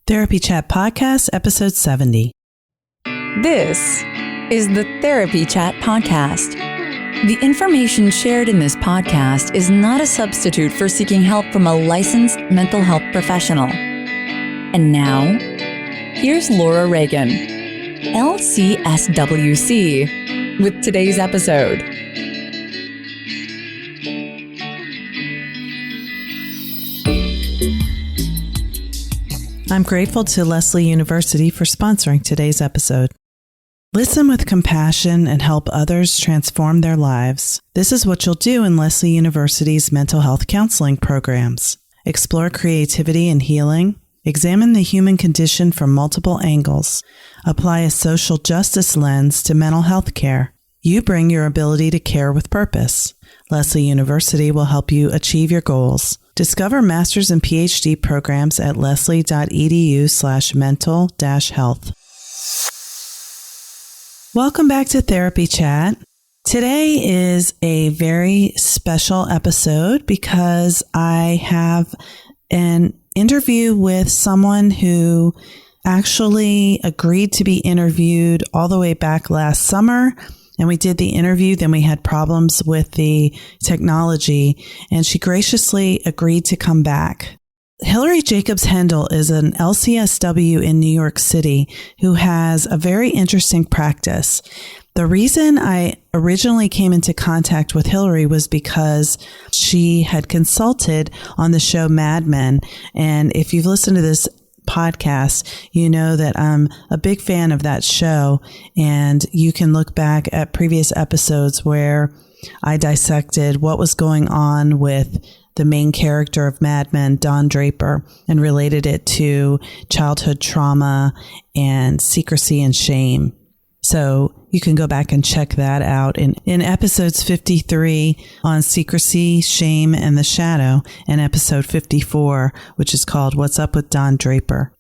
Therapy Chat Podcast, Episode 70. This is the Therapy Chat Podcast. The information shared in this podcast is not a substitute for seeking help from a licensed mental health professional. And now, here's Laura Reagan, LCSW-C, with today's episode. I'm grateful to Lesley University for sponsoring today's episode. Listen with compassion and help others transform their lives. This is what you'll do in Lesley University's mental health counseling programs. Explore creativity and healing. Examine the human condition from multiple angles. Apply a social justice lens to mental health care. You bring your ability to care with purpose. Lesley University will help you achieve your goals. Discover master's and PhD programs at lesley.edu/mental-health. Welcome back to Therapy Chat. Today is a very special episode because I have an interview with someone who actually agreed to be interviewed all the way back last summer. And we did the interview, then we had problems with the technology, and she graciously agreed to come back. Hilary Jacobs Kendel is an LCSW in New York City who has a very interesting practice. The reason I originally came into contact with Hilary was because she had consulted on the show Mad Men. And if you've listened to this podcast, you know that I'm a big fan of that show, and you can look back at previous episodes where I dissected what was going on with the main character of Mad Men, Don Draper, and related it to childhood trauma and secrecy and shame. So you can go back and check that out in episodes 53 on secrecy, shame, and the shadow, and episode 54, which is called What's Up with Don Draper.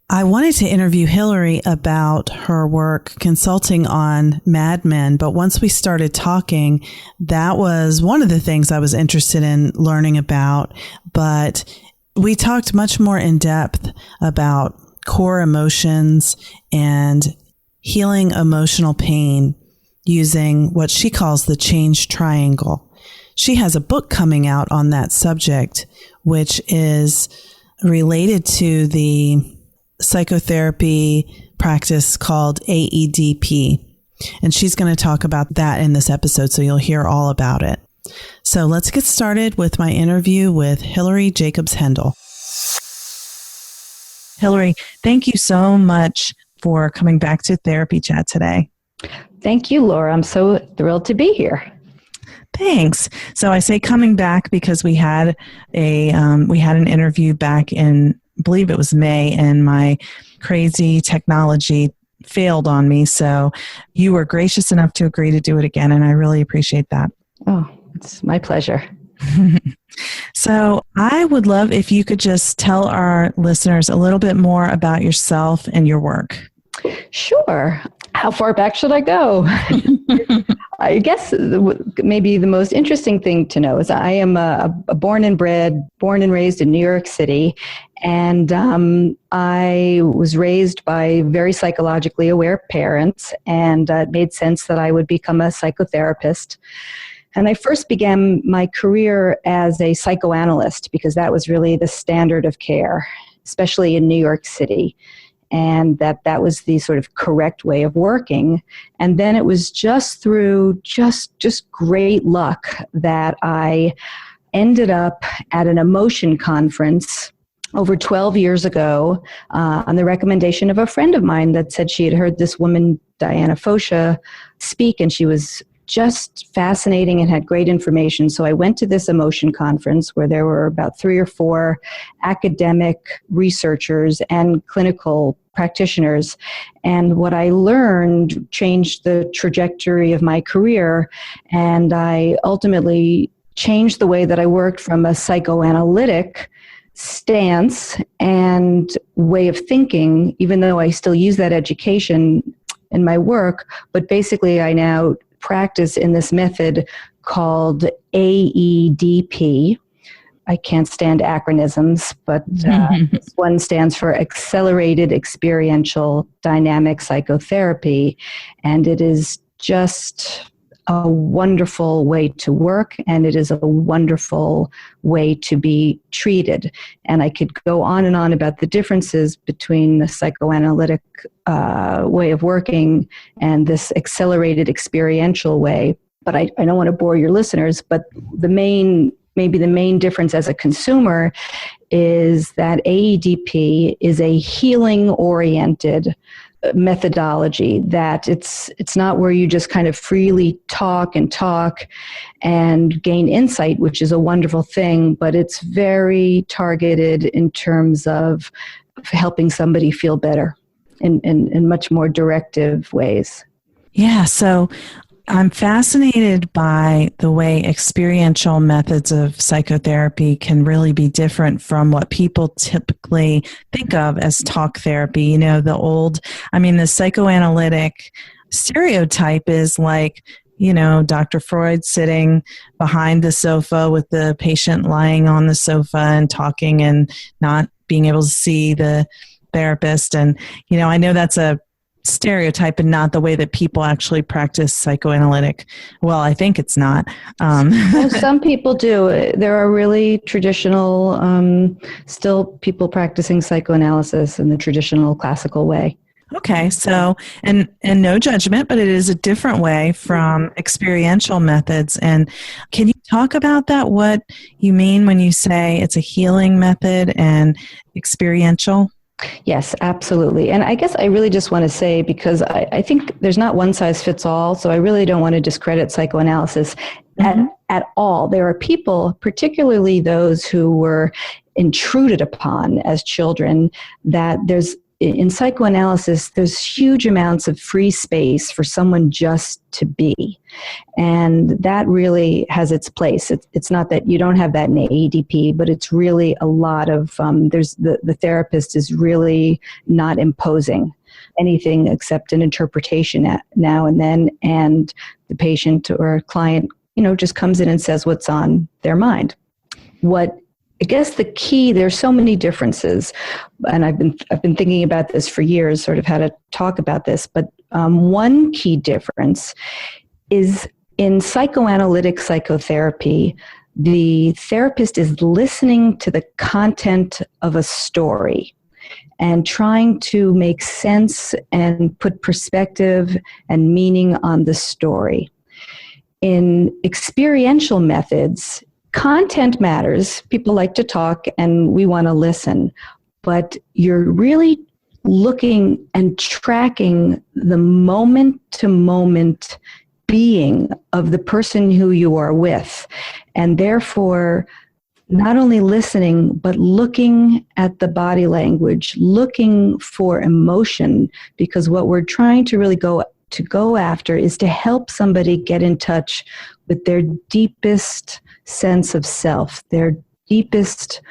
I wanted to interview Hilary about her work consulting on Mad Men, but once we started talking, that was one of the things I was interested in learning about. But we talked much more in depth about core emotions and healing emotional pain using what she calls the change triangle. She has a book coming out on that subject, which is related to the psychotherapy practice called AEDP. And she's going to talk about that in this episode, so you'll hear all about it. So let's get started with my interview with Hilary Jacobs Kendel. Hilary, thank you so much for coming back to Therapy Chat today. Thank you, Laura. I'm so thrilled to be here. Thanks. So I say coming back because we had an interview back in, I believe it was May, and my crazy technology failed on me. So you were gracious enough to agree to do it again, and I really appreciate that. Oh, it's my pleasure. So I would love if you could just tell our listeners a little bit more about yourself and your work. Sure. How far back should I go? I guess maybe the most interesting thing to know is I am a born and raised in New York City. And I was raised by very psychologically aware parents, and it made sense that I would become a psychotherapist. And I first began my career as a psychoanalyst because that was really the standard of care, especially in New York City. And that was the sort of correct way of working. And then it was just through just great luck that I ended up at an emotion conference over 12 years ago on the recommendation of a friend of mine that said she had heard this woman, Diana Fosha, speak, and she was just fascinating and had great information. So I went to this emotion conference where there were about 3 or 4 academic researchers and clinical practitioners. And what I learned changed the trajectory of my career. And I ultimately changed the way that I worked from a psychoanalytic stance and way of thinking, even though I still use that education in my work. But basically, I now practice in this method called AEDP, I can't stand acronyms, but this one stands for Accelerated Experiential Dynamic Psychotherapy. And it is just a wonderful way to work, and it is a wonderful way to be treated. And I could go on and on about the differences between the psychoanalytic way of working and this accelerated experiential way. But I don't want to bore your listeners, but maybe the main difference as a consumer is that AEDP is a healing-oriented methodology, that it's not where you just kind of freely talk and gain insight, which is a wonderful thing, but it's very targeted in terms of helping somebody feel better in much more directive ways. Yeah, so I'm fascinated by the way experiential methods of psychotherapy can really be different from what people typically think of as talk therapy. You know, the psychoanalytic stereotype is like, you know, Dr. Freud sitting behind the sofa with the patient lying on the sofa and talking and not being able to see the therapist. And, you know, I know that's a stereotype and not the way that people actually practice psychoanalytic. Well, I think it's not. Well, some people do. There are really traditional, still people practicing psychoanalysis in the traditional classical way. Okay, so, and no judgment, but it is a different way from experiential methods. And can you talk about that, what you mean when you say it's a healing method and experiential? Yes, absolutely. And I guess I really just want to say, because I think there's not one size fits all, so I really don't want to discredit psychoanalysis at all. There are people, particularly those who were intruded upon as children, that in psychoanalysis, there's huge amounts of free space for someone just to be. And that really has its place. It's not that you don't have that in AEDP, but it's really a lot of, the therapist is really not imposing anything except an interpretation now and then, and the patient or client, you know, just comes in and says what's on their mind. I guess the key, there's so many differences, and I've been thinking about this for years, sort of how to talk about this, but one key difference is in psychoanalytic psychotherapy, the therapist is listening to the content of a story and trying to make sense and put perspective and meaning on the story. In experiential methods, content matters. People like to talk and we want to listen, but you're really looking and tracking the moment-to-moment being of the person who you are with, and therefore not only listening, but looking at the body language, looking for emotion, because what we're trying to really go after is to help somebody get in touch with their deepest sense of self, their deepest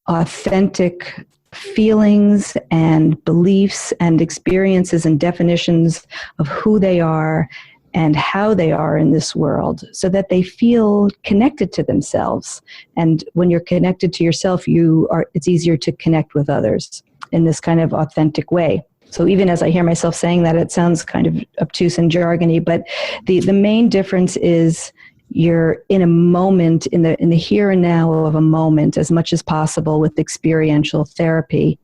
authentic feelings and beliefs and experiences and definitions of who they are and how they are in this world, so that they feel connected to themselves. And when you're connected to yourself, it's easier to connect with others in this kind of authentic way. So even as I hear myself saying that, it sounds kind of obtuse and jargony, but the main difference is you're in a moment, in the here and now of a moment, as much as possible with experiential therapy.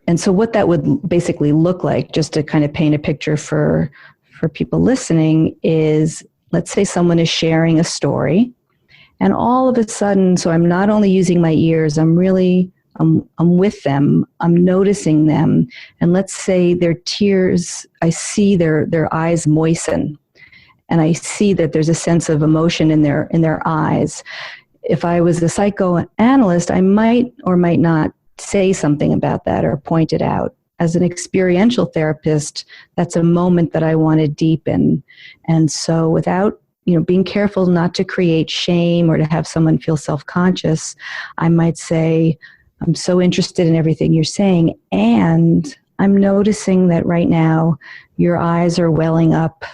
And so what that would basically look like, just to kind of paint a picture for people listening, is, let's say someone is sharing a story, and all of a sudden, so I'm not only using my ears, I'm with them, I'm noticing them, and let's say their tears, I see their eyes moisten, and I see that there's a sense of emotion in their eyes. If I was a psychoanalyst, I might or might not say something about that or point it out. As an experiential therapist, that's a moment that I want to deepen. And so without, being careful not to create shame or to have someone feel self-conscious, I might say, I'm so interested in everything you're saying, and I'm noticing that right now your eyes are welling up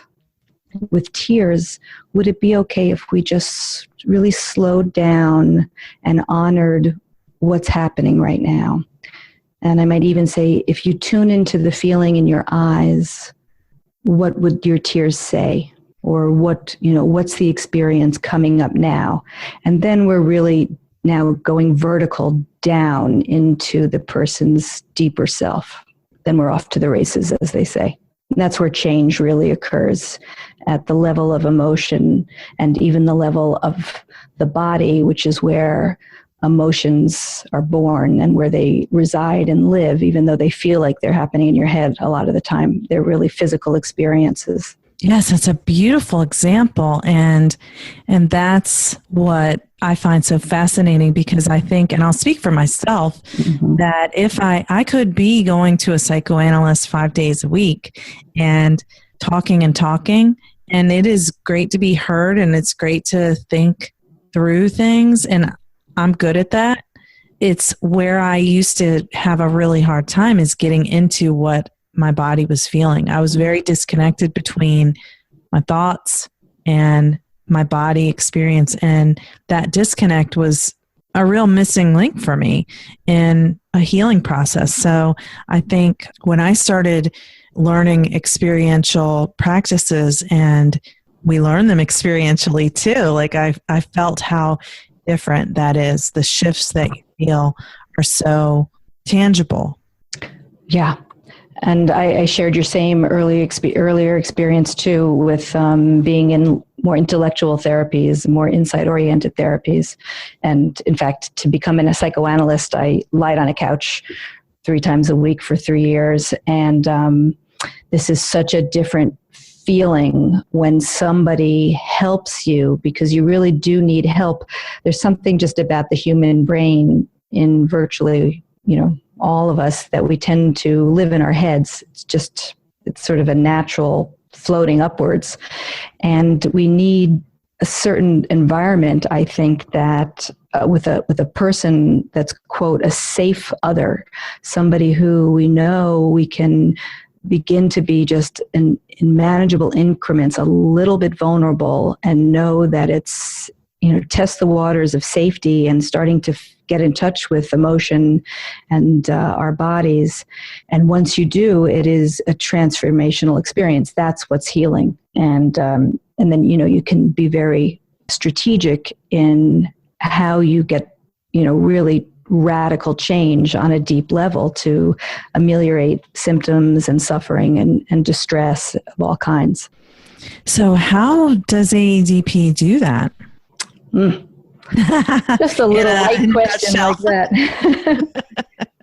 with tears, would it be okay if we just really slowed down and honored what's happening right now? And I might even say, if you tune into the feeling in your eyes, what would your tears say? Or what's the experience coming up now? And then we're really now going vertical down into the person's deeper self. Then we're off to the races, as they say. And that's where change really occurs, at the level of emotion and even the level of the body, which is where emotions are born and where they reside and live, even though they feel like they're happening in your head a lot of the time. They're really physical experiences. Yes, it's a beautiful example. And that's what I find so fascinating, because I think, and I'll speak for myself, that if I could be going to a psychoanalyst 5 days a week and talking, and it is great to be heard and it's great to think through things, and I'm good at that. It's where I used to have a really hard time is getting into what my body was feeling. I was very disconnected between my thoughts and my body experience. And that disconnect was a real missing link for me in a healing process. So I think when I started learning experiential practices, and we learn them experientially too, like I felt how different that is. The shifts that you feel are so tangible. Yeah. And I shared your same earlier experience too, with being in more intellectual therapies, more insight-oriented therapies. And in fact, to become a psychoanalyst, I lied on a couch 3 times a week for 3 years. And this is such a different feeling when somebody helps you, because you really do need help. There's something just about the human brain in virtually, all of us, that we tend to live in our heads. It's sort of a natural floating upwards. And we need a certain environment, I think, that with a person that's, quote, a safe other, somebody who we know we can begin to be just in manageable increments, a little bit vulnerable, and know that it's, test the waters of safety and starting to get in touch with emotion and our bodies. And once you do, it is a transformational experience. That's what's healing. And then, you can be very strategic in how you get, really radical change on a deep level to ameliorate symptoms and suffering and distress of all kinds. So how does AEDP do that? Just a little light question like that.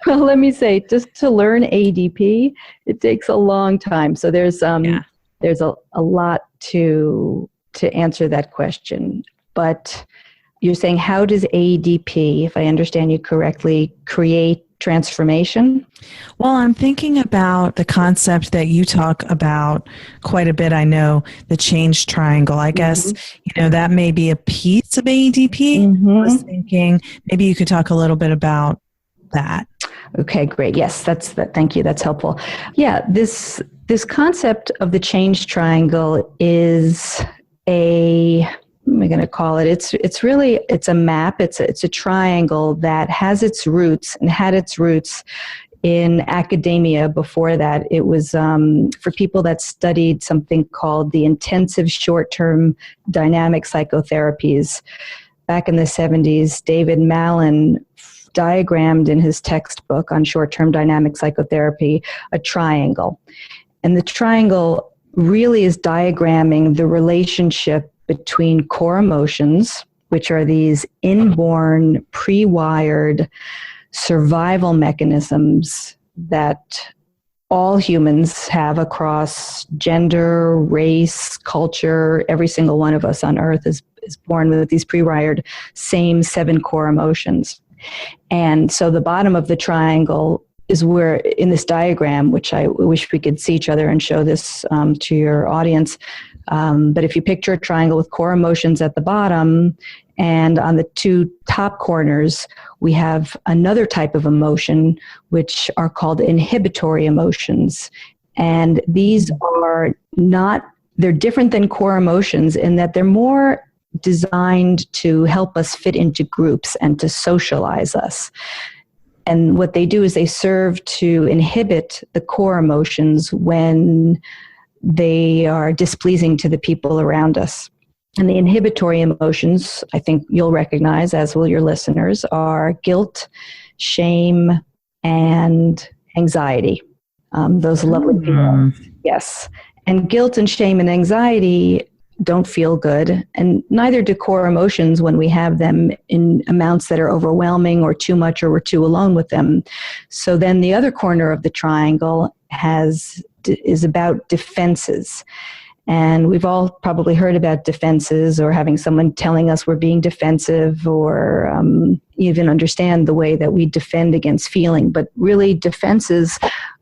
Well, let me say, just to learn AEDP, it takes a long time. So there's a lot to answer that question. But you're saying, how does AEDP, if I understand you correctly, create transformation? Well, I'm thinking about the concept that you talk about quite a bit. I know the change triangle. I guess, that may be a piece of AEDP. I was thinking maybe you could talk a little bit about that. Okay, great. Yes, that's that. Thank you. That's helpful. Yeah, this concept of the change triangle is what am I going to call it? It's really a map. It's a triangle that has its roots and had its roots in academia. Before that, it was for people that studied something called the intensive short-term dynamic psychotherapies. Back in the 70s, David Malin diagrammed in his textbook on short-term dynamic psychotherapy a triangle. And the triangle really is diagramming the relationship between core emotions, which are these inborn, pre-wired survival mechanisms that all humans have across gender, race, culture. Every single one of us on earth is born with these pre-wired same 7 core emotions. And so the bottom of the triangle is where, in this diagram, which I wish we could see each other and show this to your audience, but if you picture a triangle with core emotions at the bottom, and on the 2 top corners, we have another type of emotion, which are called inhibitory emotions. And these are not they're different than core emotions in that they're more designed to help us fit into groups and to socialize us. And what they do is they serve to inhibit the core emotions when they are displeasing to the people around us. And the inhibitory emotions, I think you'll recognize, as will your listeners, are guilt, shame, and anxiety. Those lovely feelings. Yes. And guilt and shame and anxiety don't feel good, and neither do core emotions when we have them in amounts that are overwhelming or too much or we're too alone with them. So then the other corner of the triangle is about defenses. And we've all probably heard about defenses, or having someone telling us we're being defensive, or even understand the way that we defend against feeling. But really, defenses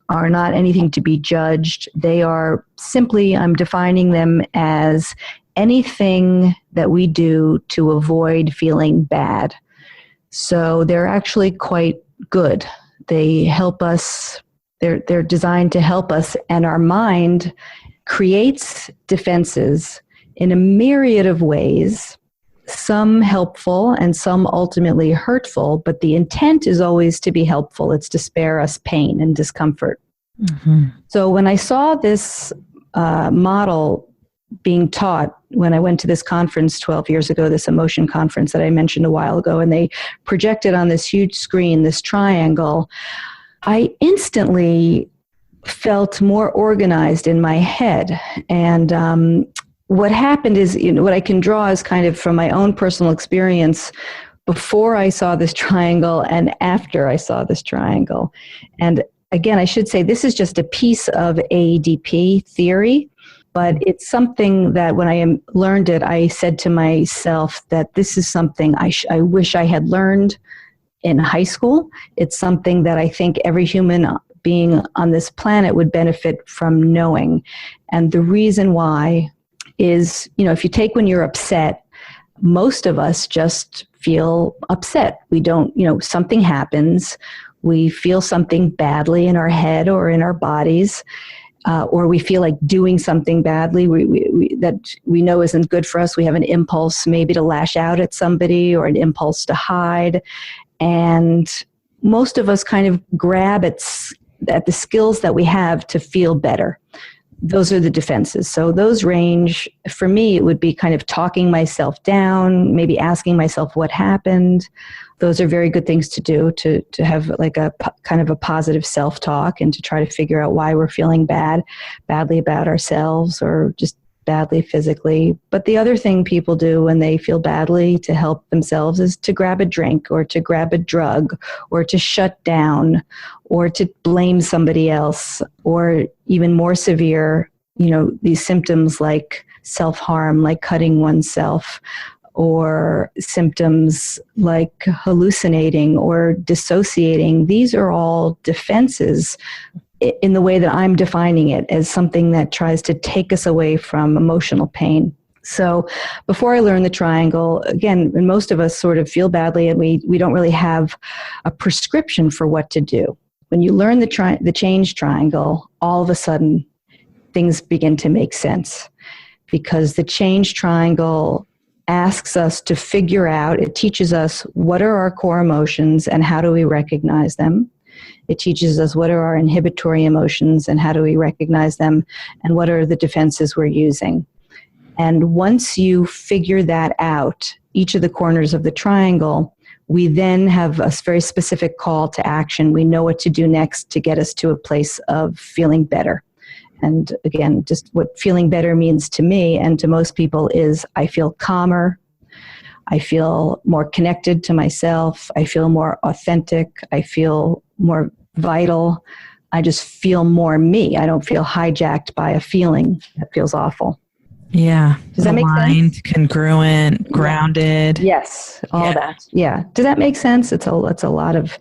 are not anything to be judged. They are simply, I'm defining them as anything that we do to avoid feeling bad. So they're actually quite good. They help us, they're designed to help us, and our mind creates defenses in a myriad of ways, some helpful and some ultimately hurtful, but the intent is always to be helpful. It's to spare us pain and discomfort. Mm-hmm. So when I saw this model being taught, when I went to this conference 12 years ago, this emotion conference that I mentioned a while ago, and they projected on this huge screen, this triangle, I instantly felt more organized in my head. And what happened is, what I can draw is kind of from my own personal experience before I saw this triangle and after I saw this triangle. And again, I should say this is just a piece of AEDP theory, but it's something that when I learned it, I said to myself that this is something I wish I had learned in high school. It's something that I think every human being on this planet would benefit from knowing. And the reason why is, if you take when you're upset, most of us just feel upset. We don't, something happens. We feel something badly in our head or in our bodies, or we feel like doing something badly that we know isn't good for us. We have an impulse maybe to lash out at somebody, or an impulse to hide. And most of us kind of grab at the skills that we have to feel better. Those are the defenses. So those range, for me, it would be kind of talking myself down, maybe asking myself what happened. Those are very good things to do, to have like a kind of a positive self-talk, and to try to figure out why we're feeling badly about ourselves, or just badly physically. But the other thing people do when they feel badly to help themselves is to grab a drink, or to grab a drug, or to shut down, or to blame somebody else, or even more severe, these symptoms like self-harm, like cutting oneself, or symptoms like hallucinating or dissociating. These are all defenses in the way that I'm defining it, as something that tries to take us away from emotional pain. So before I learned the triangle, again, and most of us sort of feel badly, and we don't really have a prescription for what to do. When you learn the change triangle, all of a sudden things begin to make sense, because the change triangle asks us to figure out, it teaches us what are our core emotions and how do we recognize them. It teaches us what are our inhibitory emotions and how do we recognize them, and what are the defenses we're using. And once you figure that out, each of the corners of the triangle, we then have a very specific call to action. We know what to do next to get us to a place of feeling better. And again, just what feeling better means to me and to most people is I feel calmer, I feel more connected to myself, I feel more authentic, I feel more vital, I just feel more me. I don't feel hijacked by a feeling that feels awful. Yeah. Does that make sense? Congruent, grounded. Yes, all that. Yeah. Does that make sense? It's a lot of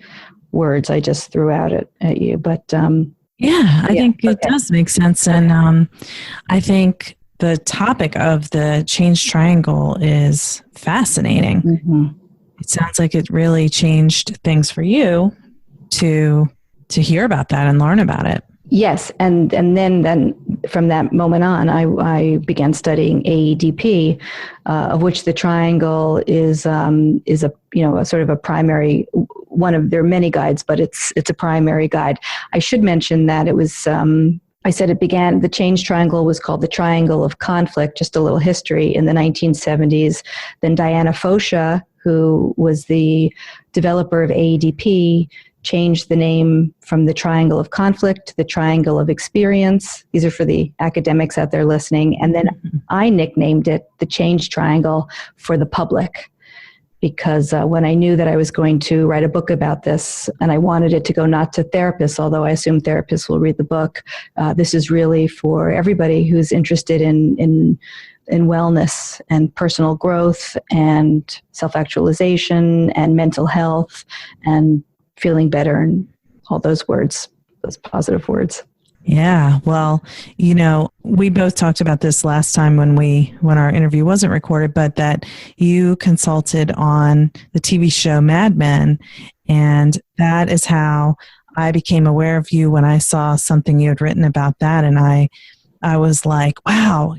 words I just threw out at you, but I think it does make sense. And I think the topic of the change triangle is fascinating. Mm-hmm. It sounds like it really changed things for you to hear about that and learn about it. Yes, and then from that moment on, I began studying AEDP, of which the triangle is a sort of a primary one of. There are many guides, but it's a primary guide. I should mention that it was. I said the change triangle was called the triangle of conflict. Just a little history in the 1970s. Then Diana Fosha, who was the developer of AEDP, changed the name from the triangle of conflict to the triangle of experience. These are for the academics out there listening. And then I nicknamed it the change triangle for the public, because when I knew that I was going to write a book about this, and I wanted it to go not to therapists, although I assume therapists will read the book, this is really for everybody who's interested in wellness and personal growth and self-actualization and mental health and feeling better and all those words, those positive words. Yeah. Well, we both talked about this last time when our interview wasn't recorded, but that you consulted on the TV show Mad Men. And that is how I became aware of you when I saw something you had written about that. And I was like, wow,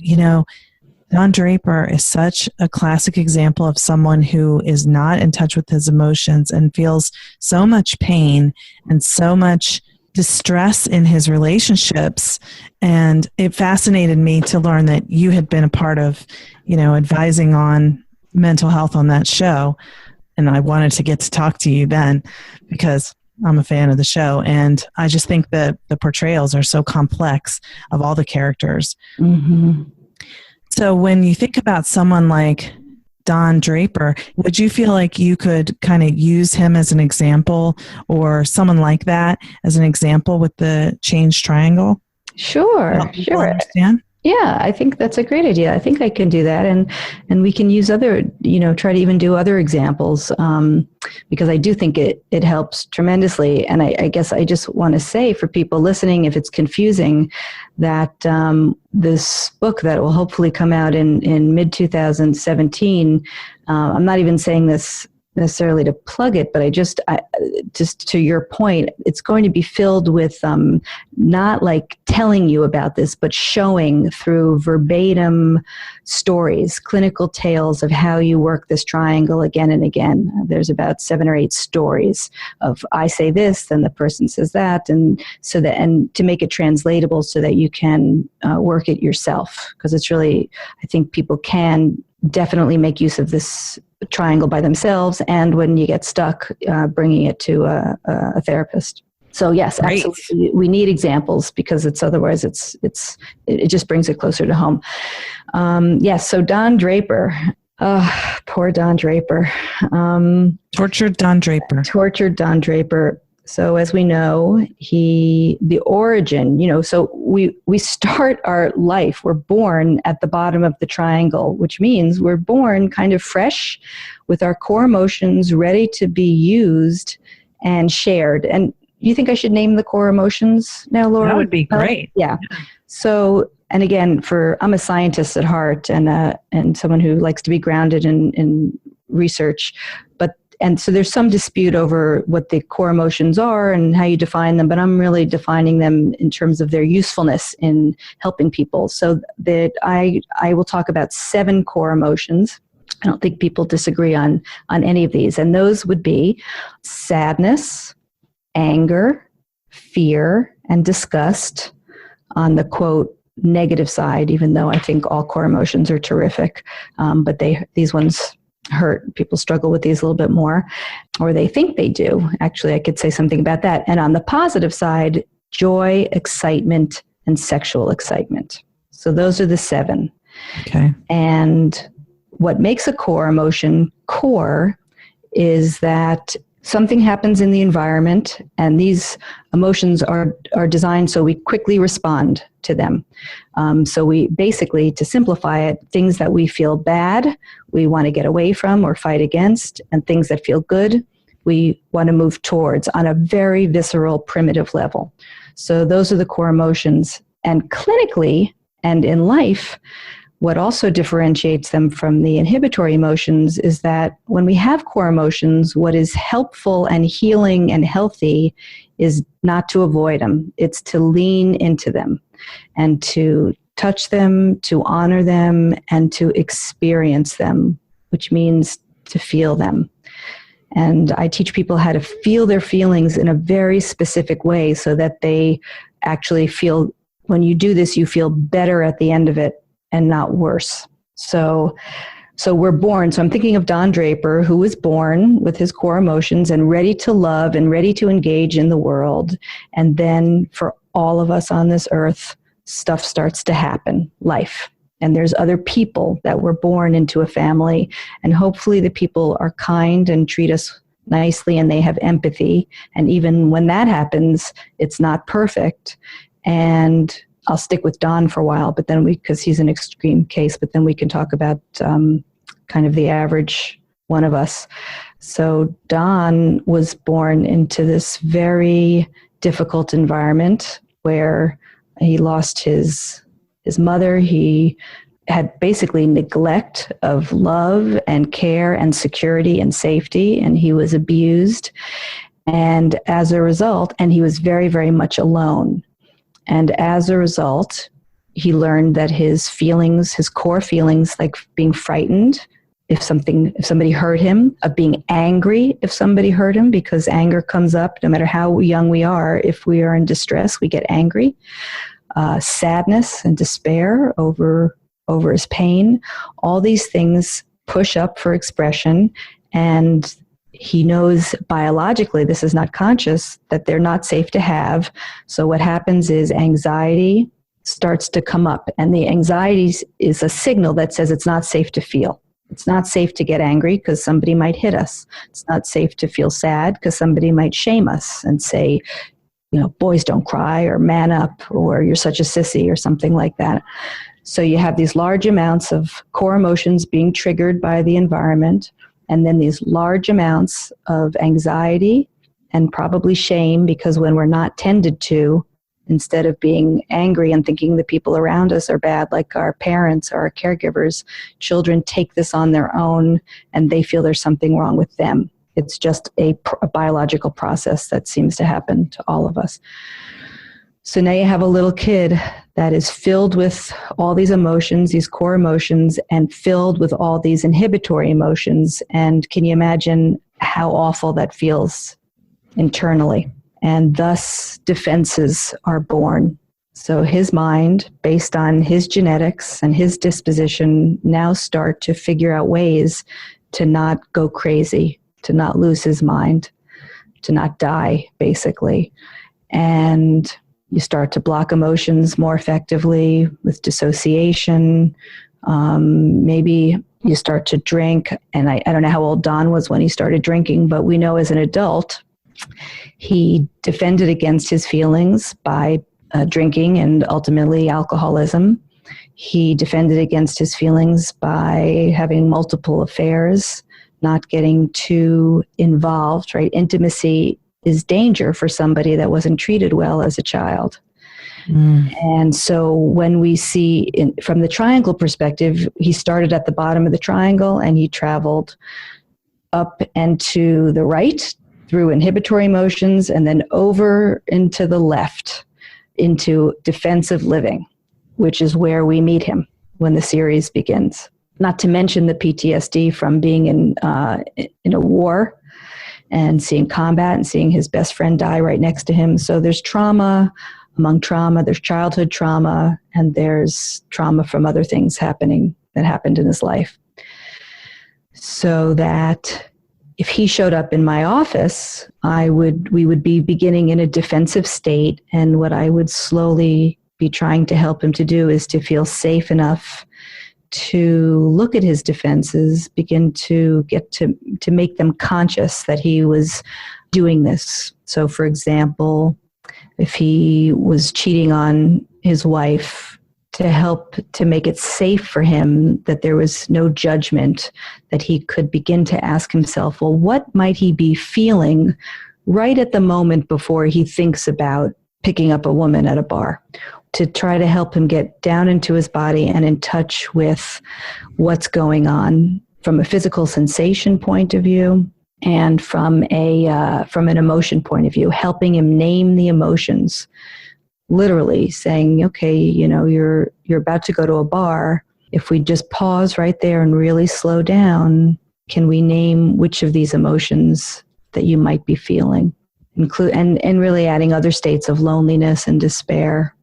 Don Draper is such a classic example of someone who is not in touch with his emotions and feels so much pain and so much distress in his relationships. And it fascinated me to learn that you had been a part of, advising on mental health on that show. And I wanted to get to talk to you then because I'm a fan of the show. And I just think that the portrayals are so complex of all the characters. Mm-hmm. So when you think about someone like Don Draper, would you feel like you could kind of use him as an example, or someone like that as an example with the change triangle? Sure. Understand? Yeah, I think that's a great idea. I think I can do that. And we can use other, try to even do other examples, because I do think it helps tremendously. And I guess I just want to say for people listening, if it's confusing, that this book that will hopefully come out in mid-2017, I'm not even saying this necessarily to plug it, but just to your point, it's going to be filled with not like telling you about this, but showing through verbatim stories, clinical tales of how you work this triangle again and again. There's about 7 or 8 stories of I say this, then the person says that, and to make it translatable so that you can work it yourself, because it's really, I think people can definitely make use of this triangle by themselves, and when you get stuck, bringing it to a therapist. So yes, Great. Absolutely, we need examples because otherwise it just brings it closer to home. Yes, so Don Draper, poor Don Draper, Tortured Don Draper. So as we know, the origin, so we start our life, we're born at the bottom of the triangle, which means we're born kind of fresh with our core emotions ready to be used and shared. And you think I should name the core emotions now, Laura? That would be great. Yeah. So, and again, I'm a scientist at heart and someone who likes to be grounded in research, and so there's some dispute over what the core emotions are and how you define them, but I'm really defining them in terms of their usefulness in helping people. So that I will talk about 7 core emotions. I don't think people disagree on any of these. And those would be sadness, anger, fear, and disgust on the, quote, negative side, even though I think all core emotions are terrific. But these ones hurt. People struggle with these a little bit more, or they think they do. Actually, I could say something about that. And on the positive side, joy, excitement, and sexual excitement. So those are the 7. Okay. And what makes a core emotion core is that something happens in the environment, and these emotions are designed so we quickly respond to them. So we basically, to simplify it, things that we feel bad, we want to get away from or fight against, and things that feel good, we want to move towards on a very visceral, primitive level. So those are the core emotions. And clinically and in life, what also differentiates them from the inhibitory emotions is that when we have core emotions, what is helpful and healing and healthy is not to avoid them. It's to lean into them and to touch them, to honor them, and to experience them, which means to feel them. And I teach people how to feel their feelings in a very specific way so that they actually feel, when you do this, you feel better at the end of it and not worse. So we're born. So I'm thinking of Don Draper, who was born with his core emotions and ready to love and ready to engage in the world. And then for all of us on this earth, stuff starts to happen, life. And there's other people that were born into a family. And hopefully the people are kind and treat us nicely and they have empathy. And even when that happens, it's not perfect. And I'll stick with Don for a while, but then because he's an extreme case, but then we can talk about kind of the average one of us. So Don was born into this very difficult environment where he lost his mother. He had basically neglect of love and care and security and safety, and he was abused. And as a result, and he was very, very much alone. And as a result, he learned that his feelings, his core feelings, like being frightened if somebody hurt him, of being angry if somebody hurt him, because anger comes up no matter how young we are. If we are in distress, we get angry. Sadness and despair over his pain. All these things push up for expression, and he knows biologically, this is not conscious, that they're not safe to have. So what happens is anxiety starts to come up, and the anxiety is a signal that says it's not safe to feel. It's not safe to get angry because somebody might hit us. It's not safe to feel sad because somebody might shame us and say, boys don't cry, or man up, or you're such a sissy, or something like that. So you have these large amounts of core emotions being triggered by the environment, and then these large amounts of anxiety and probably shame, because when we're not tended to, instead of being angry and thinking the people around us are bad, like our parents or our caregivers, children take this on their own and they feel there's something wrong with them. It's just a biological process that seems to happen to all of us. So now you have a little kid that is filled with all these emotions, these core emotions, and filled with all these inhibitory emotions. And can you imagine how awful that feels internally? And thus defenses are born. So his mind, based on his genetics and his disposition, now start to figure out ways to not go crazy, to not lose his mind, to not die, basically. And you start to block emotions more effectively with dissociation. Maybe you start to drink. And I don't know how old Don was when he started drinking, but we know as an adult, he defended against his feelings by drinking and ultimately alcoholism. He defended against his feelings by having multiple affairs, not getting too involved, right? Intimacy is danger for somebody that wasn't treated well as a child. And so when we see from the triangle perspective, he started at the bottom of the triangle and he traveled up and to the right through inhibitory emotions, and then over into the left into defensive living, which is where we meet him when the series begins. Not to mention the PTSD from being in a war and seeing combat and seeing his best friend die right next to him. So there's trauma among trauma, there's childhood trauma, and there's trauma from other things that happened in his life. So that if he showed up in my office, we would be beginning in a defensive state, and what I would slowly be trying to help him to do is to feel safe enough to look at his defenses, begin to get to make them conscious that he was doing this. So, for example, if he was cheating on his wife, to help to make it safe for him, that there was no judgment, that he could begin to ask himself, well, what might he be feeling right at the moment before he thinks about picking up a woman at a bar? To try to help him get down into his body and in touch with what's going on from a physical sensation point of view, and from an emotion point of view, helping him name the emotions. Literally saying, okay, you're about to go to a bar. If we just pause right there and really slow down, can we name which of these emotions that you might be feeling? And really adding other states of loneliness and despair.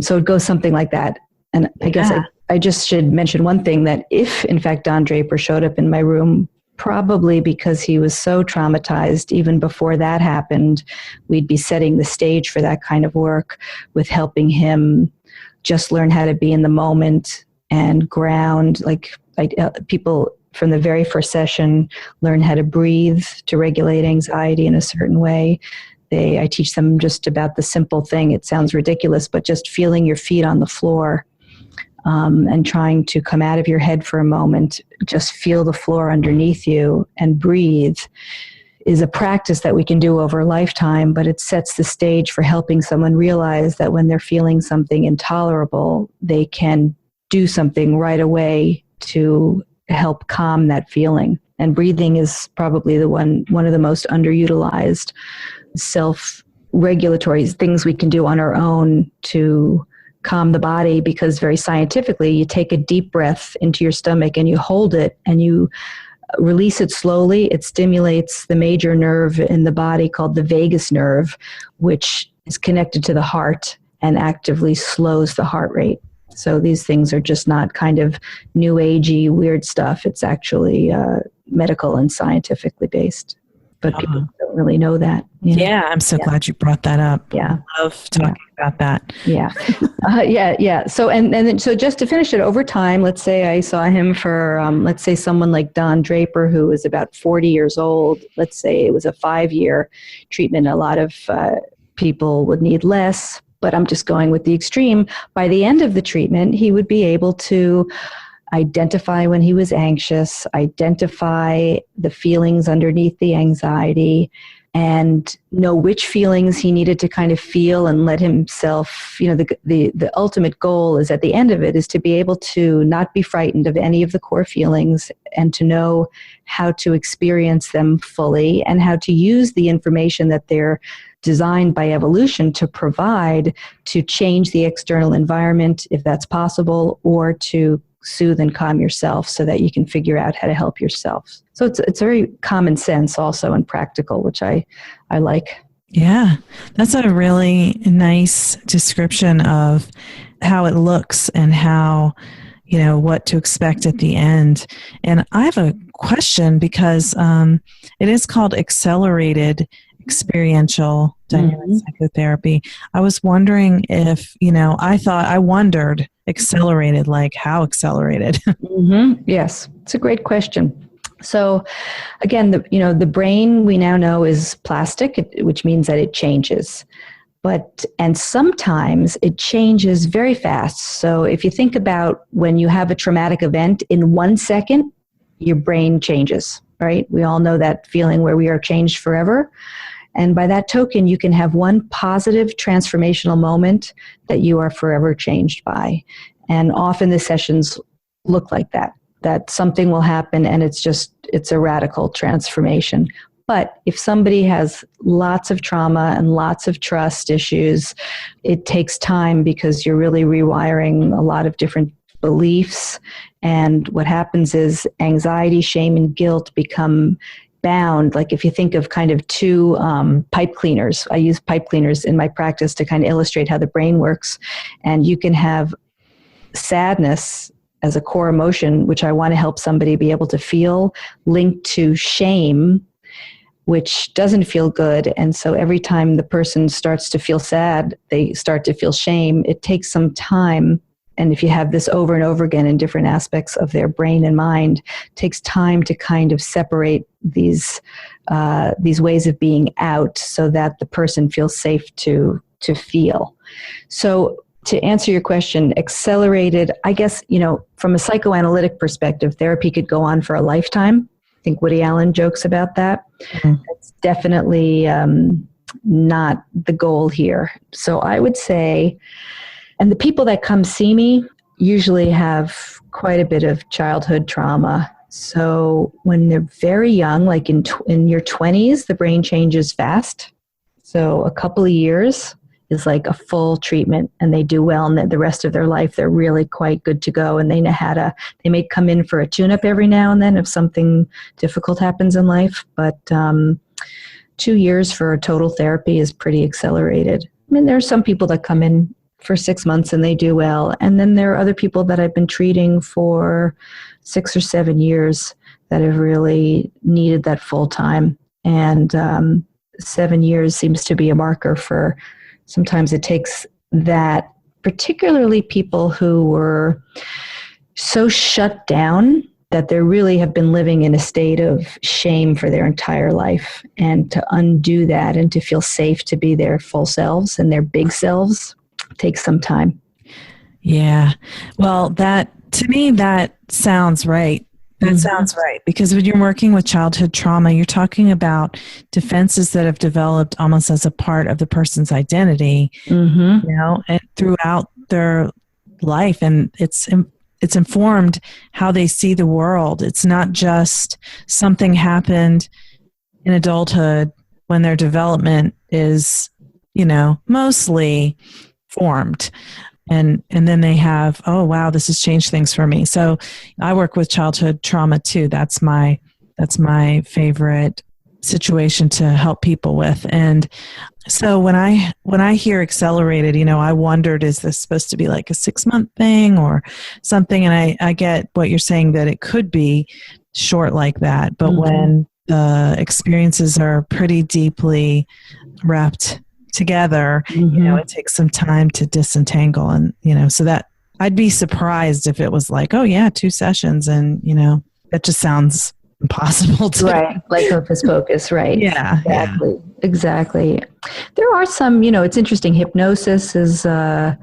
So it goes something like that. And I guess I just should mention one thing, that if in fact Don Draper showed up in my room, probably because he was so traumatized even before that happened, we'd be setting the stage for that kind of work with helping him just learn how to be in the moment and ground. Like people from the very first session learn how to breathe to regulate anxiety in a certain way. I teach them just about the simple thing. It sounds ridiculous, but just feeling your feet on the floor. And trying to come out of your head for a moment, just feel the floor underneath you and breathe, is a practice that we can do over a lifetime, but it sets the stage for helping someone realize that when they're feeling something intolerable, they can do something right away to help calm that feeling. And breathing is probably one of the most underutilized self-regulatory things we can do on our own to calm the body, because very scientifically, you take a deep breath into your stomach and you hold it and you release it slowly. It stimulates the major nerve in the body called the vagus nerve, which is connected to the heart and actively slows the heart rate. So these things are just not kind of new agey weird stuff. It's actually medical and scientifically based. But people don't really know that. Yeah, I'm so glad you brought that up. Yeah. I love talking about that. Yeah. So, and then, so just to finish it, over time, let's say I saw him for, let's say someone like Don Draper, who is about 40 years old. Let's say it was a 5-year treatment. A lot of people would need less, but I'm just going with the extreme. By the end of the treatment, he would be able to identify when he was anxious, identify the feelings underneath the anxiety, and know which feelings he needed to kind of feel and let himself, the ultimate goal is, at the end of it, is to be able to not be frightened of any of the core feelings and to know how to experience them fully and how to use the information that they're designed by evolution to provide to change the external environment, if that's possible, or to soothe and calm yourself so that you can figure out how to help yourself. So it's very common sense also and practical, which I like. Yeah, that's a really nice description of how it looks and how, what to expect at the end. And I have a question, because it is called accelerated experiential dynamic psychotherapy. I was wondering if, I wondered, accelerated, like how accelerated? Yes, it's a great question. So again, the brain we now know is plastic, which means that it changes. And sometimes it changes very fast. So if you think about when you have a traumatic event, in 1 second, your brain changes, right? We all know that feeling where we are changed forever. And by that token, you can have one positive transformational moment that you are forever changed by. And often the sessions look like that something will happen and it's a radical transformation. But if somebody has lots of trauma and lots of trust issues, it takes time, because you're really rewiring a lot of different beliefs. And what happens is anxiety, shame, and guilt become bound. Like if you think of kind of two pipe cleaners, I use pipe cleaners in my practice to kind of illustrate how the brain works. And you can have sadness as a core emotion, which I want to help somebody be able to feel, linked to shame, which doesn't feel good. And so every time the person starts to feel sad, they start to feel shame. It takes some time. And if you have this over and over again in different aspects of their brain and mind, it takes time to kind of separate these ways of being out so that the person feels safe to feel. So to answer your question, accelerated, I guess, from a psychoanalytic perspective, therapy could go on for a lifetime. I think Woody Allen jokes about that. It's definitely not the goal here. So I would say, and the people that come see me usually have quite a bit of childhood trauma. So when they're very young, like in your 20s, the brain changes fast. So a couple of years is like a full treatment, and they do well, and then the rest of their life they're really quite good to go, and they know how to, they may come in for a tune-up every now and then if something difficult happens in life, but 2 years for a total therapy is pretty accelerated. I mean, there are some people that come in for 6 months and they do well, and then there are other people that I've been treating for 6 or 7 years that have really needed that full time, and 7 years seems to be a marker for, sometimes it takes that, particularly people who were so shut down that they really have been living in a state of shame for their entire life. And to undo that and to feel safe to be their full selves and their big selves takes some time. Yeah. Well, to me, that sounds right. That sounds right. Because when you're working with childhood trauma, you're talking about defenses that have developed almost as a part of the person's identity, you know, and throughout their life. And it's informed how they see the world. It's not just something happened in adulthood when their development is, you know, mostly formed. And then they have, oh, wow, this has changed things for me. So I work with childhood trauma too. That's my favorite situation to help people with. And so when I hear accelerated, you know, I wondered, is this supposed to be like a 6-month thing or something? And I get what you're saying, that it could be short like that. But when the experiences are pretty deeply wrapped together, you know, it takes some time to disentangle. And, you know, so that I'd be surprised if it was like, oh yeah, 2 sessions. And, you know, that just sounds impossible to. Right. Like hocus pocus. Right. Yeah. Exactly. Yeah. Exactly. There are some, you know, it's interesting. Hypnosis is, I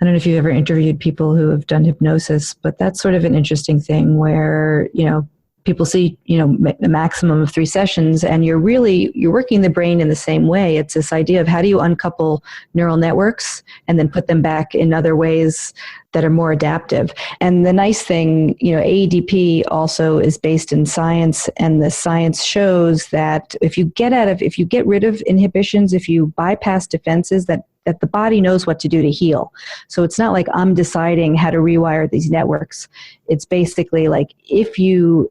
don't know if you've ever interviewed people who have done hypnosis, but that's sort of an interesting thing where, you know, people see, you know, the maximum of 3 sessions, and you're working the brain in the same way. It's this idea of how do you uncouple neural networks and then put them back in other ways that are more adaptive. And the nice thing, you know, AEDP also is based in science, and the science shows that if you get rid of inhibitions, if you bypass defenses, that the body knows what to do to heal. So it's not like I'm deciding how to rewire these networks. It's basically like if you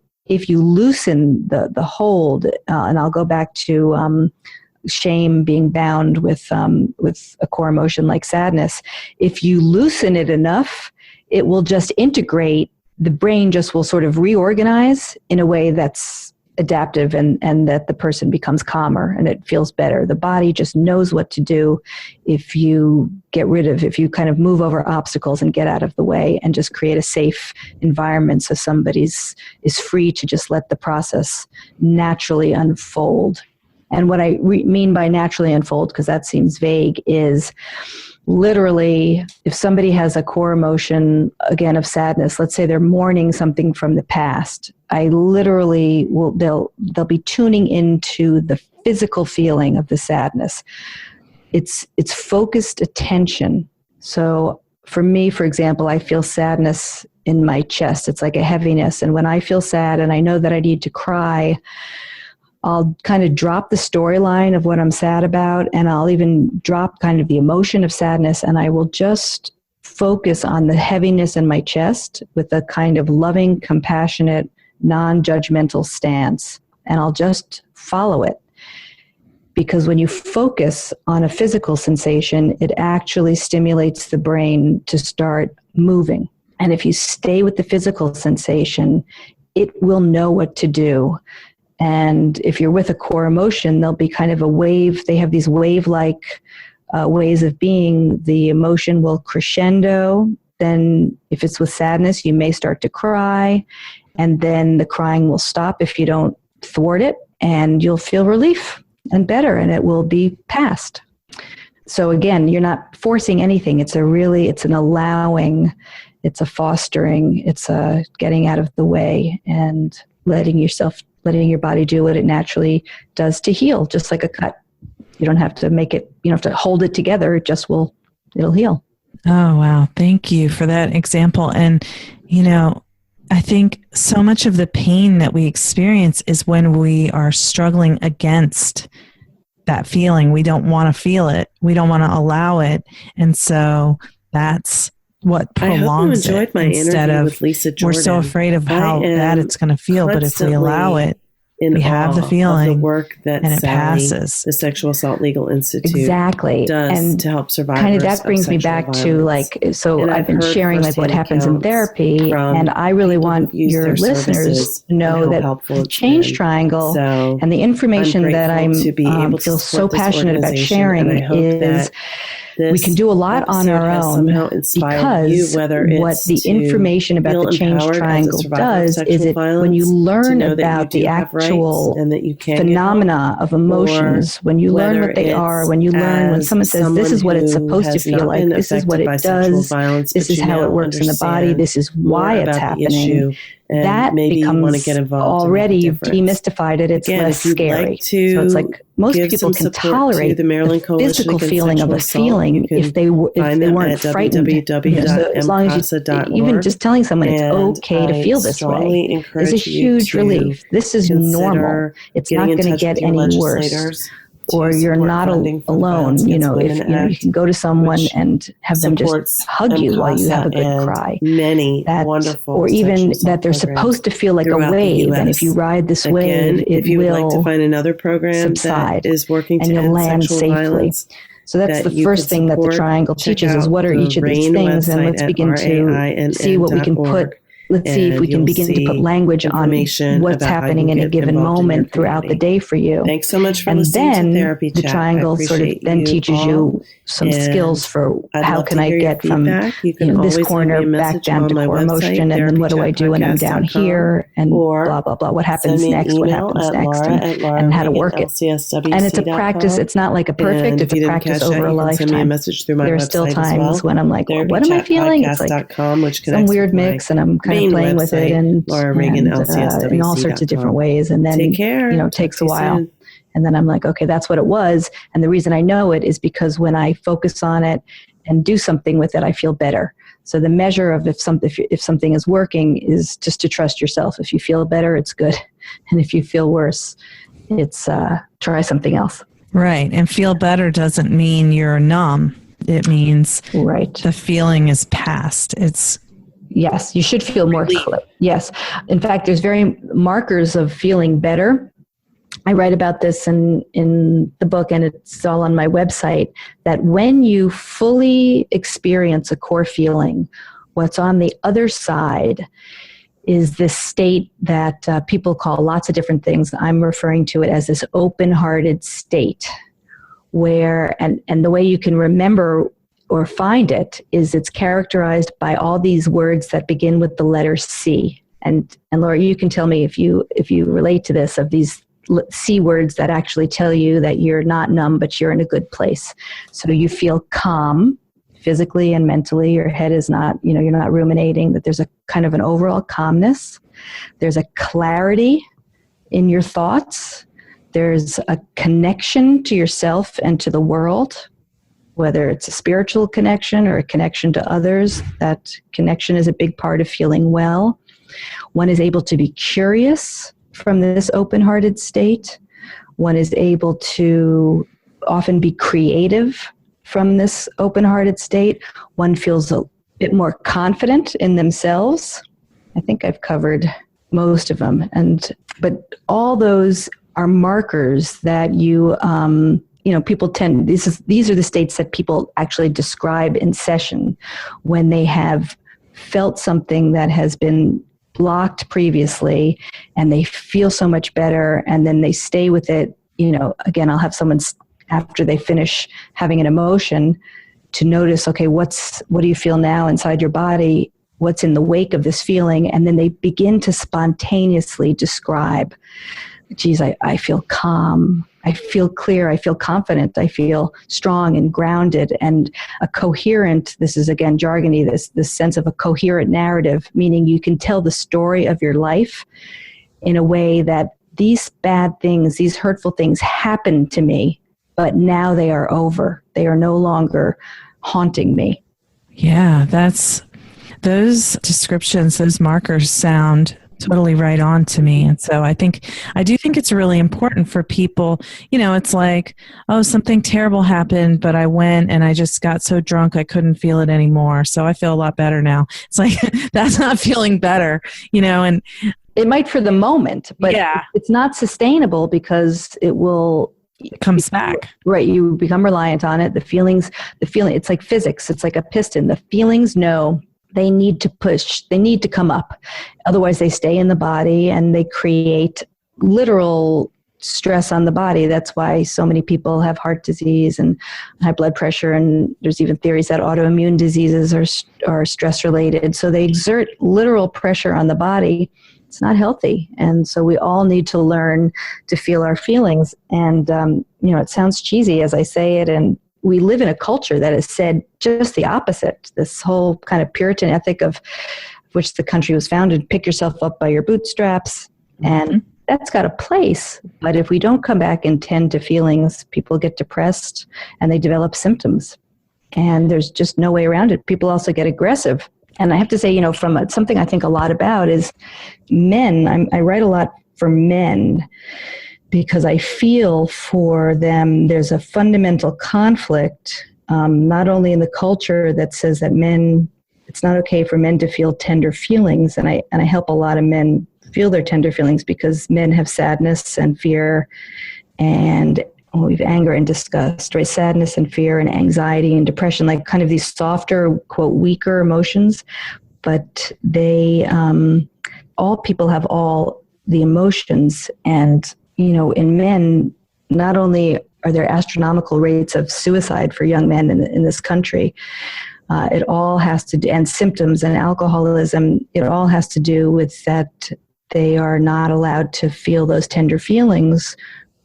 loosen the hold, and I'll go back to shame being bound with a core emotion like sadness. If you loosen it enough, it will just integrate. The brain just will sort of reorganize in a way that's adaptive, and that the person becomes calmer and it feels better. The body just knows what to do if you kind of move over obstacles and get out of the way and just create a safe environment so somebody is free to just let the process naturally unfold. And what I mean by naturally unfold, because that seems vague, is literally, if somebody has a core emotion, again, of sadness, let's say they're mourning something from the past, I literally they'll be tuning into the physical feeling of the sadness. It's focused attention. So for me, for example, I feel sadness in my chest. It's like a heaviness. And when I feel sad and I know that I need to cry, I'll kind of drop the storyline of what I'm sad about, and I'll even drop kind of the emotion of sadness, and I will just focus on the heaviness in my chest with a kind of loving, compassionate, non-judgmental stance, and I'll just follow it. Because when you focus on a physical sensation, it actually stimulates the brain to start moving. And if you stay with the physical sensation, it will know what to do. And if you're with a core emotion, there'll be kind of a wave. They have these wave-like ways of being. The emotion will crescendo. Then if it's with sadness, you may start to cry. And then the crying will stop if you don't thwart it. And you'll feel relief and better, and it will be past. So again, you're not forcing anything. It's an allowing, it's a fostering, it's a getting out of the way and letting your body do what it naturally does to heal, just like a cut. You don't have to make it, you don't have to hold it together. It'll heal. Oh, wow. Thank you for that example. And, you know, I think so much of the pain that we experience is when we are struggling against that feeling. We don't want to feel it. We don't want to allow it. And so that's what prolongs it. I hope you enjoyed my interview with Lisa Jordan. We're so afraid of how bad it's going to feel, but if we allow it, we have the feeling, the work that and it passes. The Sexual Assault Legal Institute does and to help survivors. Kind of that brings me back violence. To like, so and I've been sharing like what happens in therapy, and I really want your listeners to know that the change triangle and the information that I'm feel so passionate about sharing is. We can do a lot on our own because what the information about the change triangle does is it when you learn about the actual phenomena of emotions, when you learn what they are, when you learn when someone says this is what it's supposed to feel like, this is what it does, this is how it works in the body, this is why it's happening. That becomes already you've demystified it. It's less scary. So it's like most people can tolerate the physical feeling of a feeling if they weren't frightened. So as long as you, even just telling someone it's okay to feel this way is a huge relief. This is normal. It's not going to get any worse. Or you're not alone. You know, if you can go to someone and have them just hug you while you have a good cry. That's wonderful. Or even that they're supposed to feel like a wave, and if you ride this wave, it will like to find another program subside, that is working and you'll land safely. So that's the first thing that the triangle teaches is what are each of these things, and let's begin to see what we can put. Let's see if we can begin to put language on what's happening in a given moment throughout the day for you. Thanks so much for listening to Therapy Chat. The triangle sort of then teaches you some skills for how can I get from this corner back down to core emotion, and then what do I do when I'm down here, and blah, blah, blah. What happens next, what happens next, and how to work it. And it's a practice. It's not like a perfect, it's a practice over a lifetime. There are still times when I'm like, well, what am I feeling? It's like some weird mix, and I'm kind of playing with it and Laura Reagan, LCSW-C in all sorts of different ways, and then it takes a while, and then I'm like, okay, that's what it was, and the reason I know it is because when I focus on it and do something with it, I feel better. So the measure of if something is working is just to trust yourself. If you feel better, it's good, and if you feel worse, it's try something else. Right, and feel better doesn't mean you're numb. It means the feeling is past. Yes, you should feel more clear. Yes. In fact, there's very markers of feeling better. I write about this in the book, and it's all on my website, that when you fully experience a core feeling, what's on the other side is this state that people call lots of different things. I'm referring to it as this open-hearted state where, and the way you can remember or find it is it's characterized by all these words that begin with the letter C. And Laura, you can tell me if you relate to this, of these C words that actually tell you that you're not numb, but you're in a good place. So you feel calm physically and mentally. Your head is not, you're not ruminating, that there's a kind of an overall calmness. There's a clarity in your thoughts. There's a connection to yourself and to the world. Whether it's a spiritual connection or a connection to others, that connection is a big part of feeling well. One is able to be curious from this open-hearted state. One is able to often be creative from this open-hearted state. One feels a bit more confident in themselves. I think I've covered most of them. But all those are markers that people tend, these are the states that people actually describe in session when they have felt something that has been blocked previously and they feel so much better, and then they stay with it. Again, I'll have someone after they finish having an emotion to notice, okay, what do you feel now inside your body? What's in the wake of this feeling? And then they begin to spontaneously describe, geez, I feel calm, I feel clear, I feel confident, I feel strong and grounded, and a coherent, this is again jargony, this sense of a coherent narrative, meaning you can tell the story of your life in a way that these bad things, these hurtful things happened to me, but now they are over. They are no longer haunting me. Yeah, that's those descriptions, those markers sound totally right on to me. And so I do think it's really important for people, it's like, oh, something terrible happened, but I went and I just got so drunk I couldn't feel it anymore. So I feel a lot better now. It's like, that's not feeling better, and it might for the moment, but it's not sustainable because it comes back. Right. You become reliant on it. The feeling, it's like physics. It's like a piston. The feelings know they need to push, they need to come up. Otherwise they stay in the body and they create literal stress on the body. That's why so many people have heart disease and high blood pressure. And there's even theories that autoimmune diseases are stress related. So they exert literal pressure on the body. It's not healthy. And so we all need to learn to feel our feelings. And, it sounds cheesy as I say it, and we live in a culture that has said just the opposite. This whole kind of Puritan ethic of which the country was founded, pick yourself up by your bootstraps. And that's got a place. But if we don't come back and tend to feelings, people get depressed and they develop symptoms. And there's just no way around it. People also get aggressive. And I have to say, from something I think a lot about is men. I write a lot for men because I feel for them there's a fundamental conflict, not only in the culture that says that it's not okay for men to feel tender feelings. And I help a lot of men feel their tender feelings because men have sadness and fear and we've anger and disgust, right? Sadness and fear and anxiety and depression, like kind of these softer, quote, weaker emotions. But all people have all the emotions. And, in men, not only are there astronomical rates of suicide for young men in this country, it all has to do, and symptoms and alcoholism, it all has to do with that they are not allowed to feel those tender feelings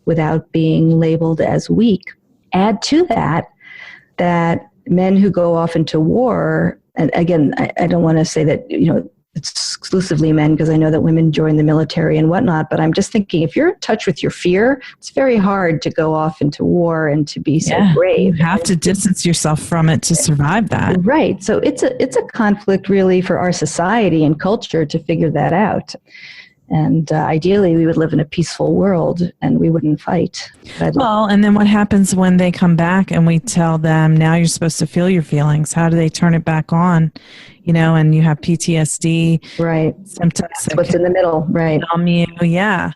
without being labeled as weak. Add to that men who go off into war, and again, I don't want to say that, it's exclusively men because I know that women join the military and whatnot, but I'm just thinking if you're in touch with your fear, it's very hard to go off into war and to be so brave. You have to distance yourself from it to survive that. Right. So it's a conflict really for our society and culture to figure that out. And ideally, we would live in a peaceful world and we wouldn't fight. But, and then what happens when they come back and we tell them, now you're supposed to feel your feelings? How do they turn it back on? And you have PTSD. Right. Symptoms. That's what's in the middle. Right. Yeah.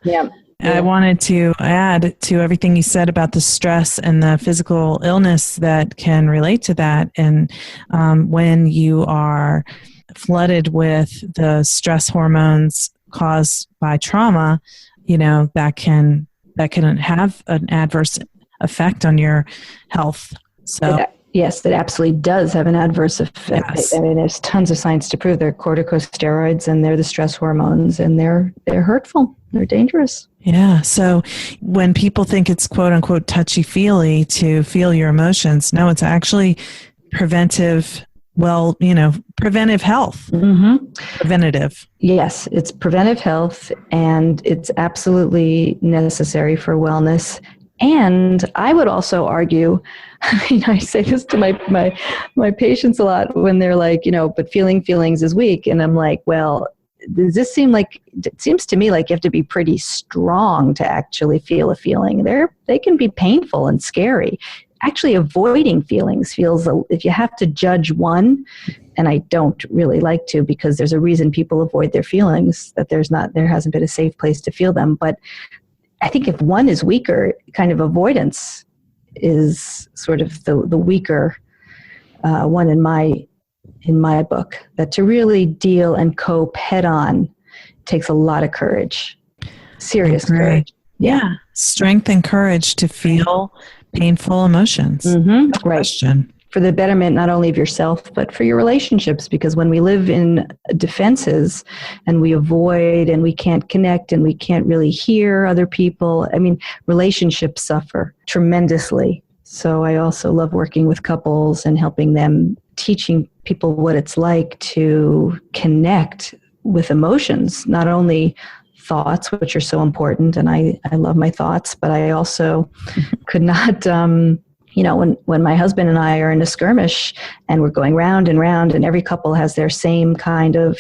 I wanted to add to everything you said about the stress and the physical illness that can relate to that. And when you are flooded with the stress hormones caused by trauma, that can have an adverse effect on your health. So yes, it absolutely does have an adverse effect. Yes. I mean, there's tons of science to prove they're corticosteroids and they're the stress hormones and they're hurtful. They're dangerous. Yeah. So when people think it's quote unquote touchy-feely to feel your emotions, no, it's actually preventive. Preventive health. Mm-hmm. Preventative. Yes, it's preventive health, and it's absolutely necessary for wellness. And I would also argue, I say this to my patients a lot when they're like, but feeling feelings is weak. And I'm like, well, does this seem like, it seems to me like you have to be pretty strong to actually feel a feeling. They can be painful and scary. Actually avoiding feelings feels, if you have to judge one, and I don't really like to because there's a reason people avoid their feelings, that there hasn't been a safe place to feel them. But I think if one is weaker, kind of avoidance is sort of the weaker one in my book, that to really deal and cope head on takes a lot of courage, serious courage. Yeah. Strength and courage to feel painful emotions. Mm-hmm. No question. For the betterment not only of yourself, but for your relationships. Because when we live in defenses and we avoid and we can't connect and we can't really hear other people, relationships suffer tremendously. So I also love working with couples and helping them, teaching people what it's like to connect with emotions, not only thoughts, which are so important, and I love my thoughts, but I also could not when my husband and I are in a skirmish and we're going round and round, and every couple has their same kind of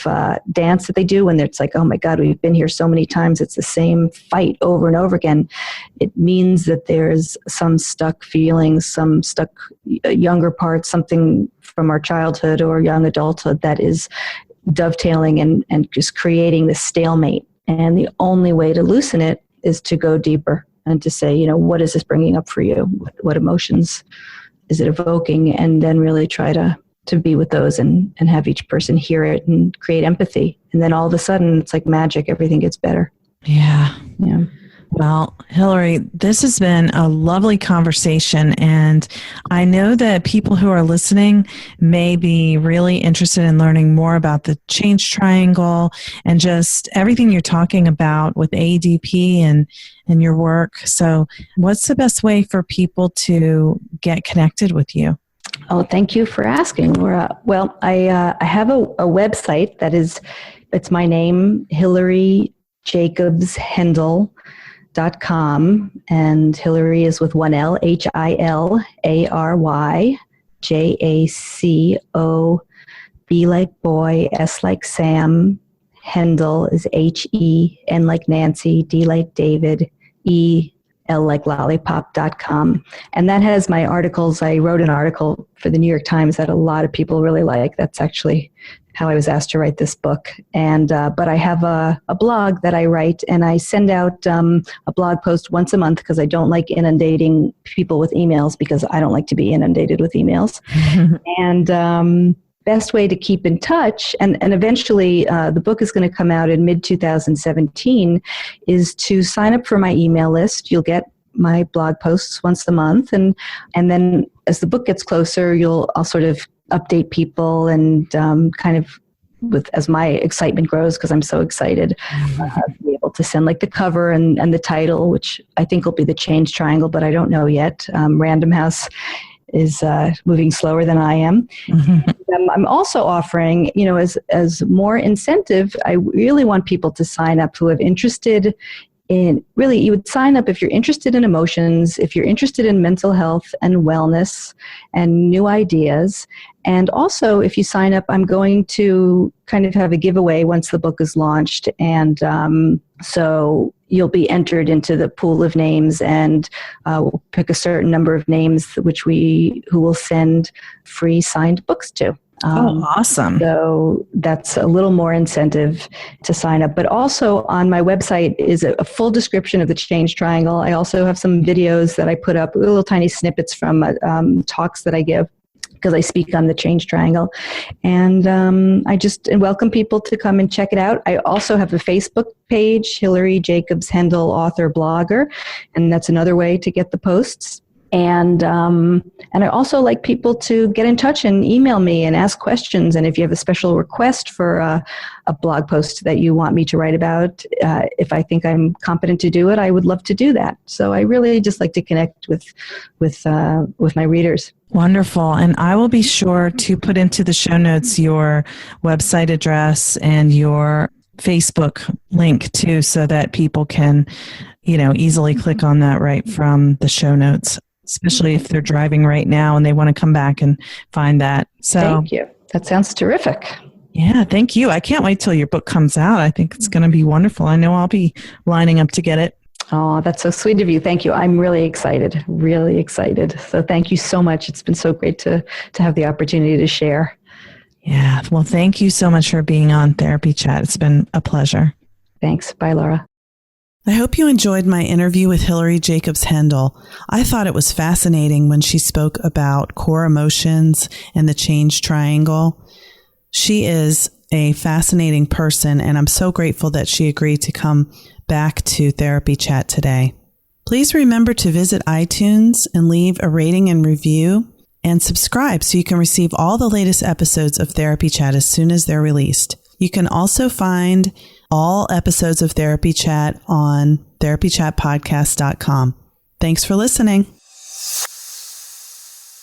dance that they do when it's like, oh my God, we've been here so many times, it's the same fight over and over again. It means that there's some stuck feelings, some stuck younger parts, something from our childhood or young adulthood that is dovetailing and just creating this stalemate. And the only way to loosen it is to go deeper and to say, what is this bringing up for you? What emotions is it evoking? And then really try to be with those and have each person hear it and create empathy. And then all of a sudden, it's like magic. Everything gets better. Yeah. Yeah. Well, Hilary, this has been a lovely conversation, and I know that people who are listening may be really interested in learning more about the change triangle and just everything you're talking about with AEDP and your work. So what's the best way for people to get connected with you? Oh, thank you for asking, Laura. Well, I have a website it's my name, Hilary Jacobs Kendel.com, and Hilary is with one L, HILARY JACO, B like boy, S like Sam, Kendel is HEN like Nancy, D like David, EL like lollipop.com. And that has my articles. I wrote an article for the New York Times that a lot of people really like. That's actually how I was asked to write this book. And but I have a blog that I write, and I send out a blog post once a month because I don't like inundating people with emails, because I don't like to be inundated with emails. And best way to keep in touch, and eventually the book is going to come out in mid-2017, is to sign up for my email list. You'll get my blog posts once a month, and then as the book gets closer, I'll sort of update people and kind of as my excitement grows, because I'm so excited to be able to send like the cover and the title, which I think will be the change triangle, but I don't know yet. Random House is moving slower than I am. I'm also offering, as more incentive, I really want people to sign up who have interested in, really, you would sign up if you're interested in emotions, if you're interested in mental health and wellness and new ideas. And also, if you sign up, I'm going to kind of have a giveaway once the book is launched. And so you'll be entered into the pool of names, and we'll pick a certain number of names who will send free signed books to. Awesome. So that's a little more incentive to sign up. But also on my website is a full description of the change triangle. I also have some videos that I put up, little tiny snippets from talks that I give, because I speak on the change triangle. And I just welcome people to come and check it out. I also have a Facebook page, Hilary Jacobs Kendel, author, blogger, and that's another way to get the posts. And I also like people to get in touch and email me and ask questions. And if you have a special request for a blog post that you want me to write about, if I think I'm competent to do it, I would love to do that. So I really just like to connect with my readers. Wonderful. And I will be sure to put into the show notes your website address and your Facebook link too, so that people can, easily click on that right from the show notes, especially if they're driving right now and they want to come back and find that. So thank you. That sounds terrific. Yeah, thank you. I can't wait till your book comes out. I think it's going to be wonderful. I know I'll be lining up to get it. Oh, that's so sweet of you. Thank you. I'm really excited, really excited. So thank you so much. It's been so great to have the opportunity to share. Yeah. Well, thank you so much for being on Therapy Chat. It's been a pleasure. Thanks. Bye, Laura. I hope you enjoyed my interview with Hilary Jacobs Kendel. I thought it was fascinating when she spoke about core emotions and the change triangle. She is a fascinating person, and I'm so grateful that she agreed to come back to Therapy Chat today. Please remember to visit iTunes and leave a rating and review, and subscribe so you can receive all the latest episodes of Therapy Chat as soon as they're released. You can also find all episodes of Therapy Chat on therapychatpodcast.com. Thanks for listening.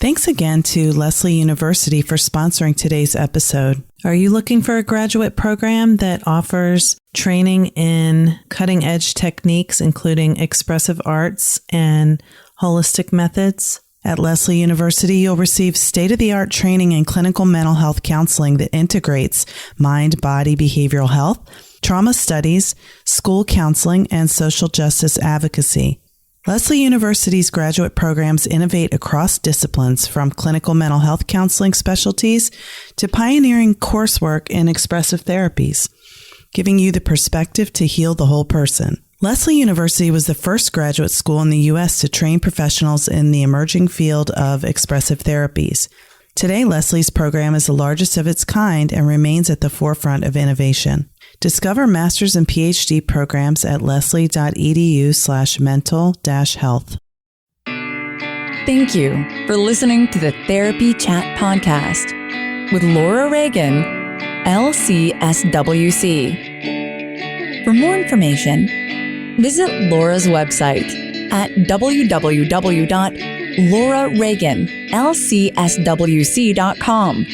Thanks again to Lesley University for sponsoring today's episode. Are you looking for a graduate program that offers training in cutting-edge techniques, including expressive arts and holistic methods? At Lesley University, you'll receive state-of-the-art training in clinical mental health counseling that integrates mind-body behavioral health, trauma studies, school counseling, and social justice advocacy. Lesley University's graduate programs innovate across disciplines, from clinical mental health counseling specialties to pioneering coursework in expressive therapies, giving you the perspective to heal the whole person. Lesley University was the first graduate school in the U.S. to train professionals in the emerging field of expressive therapies. Today, Lesley's program is the largest of its kind and remains at the forefront of innovation. Discover master's and PhD programs at lesley.edu/mental-health. Thank you for listening to the Therapy Chat Podcast with Laura Reagan, LCSW-C. For more information, visit Laura's website at www.laurareaganlcswc.com.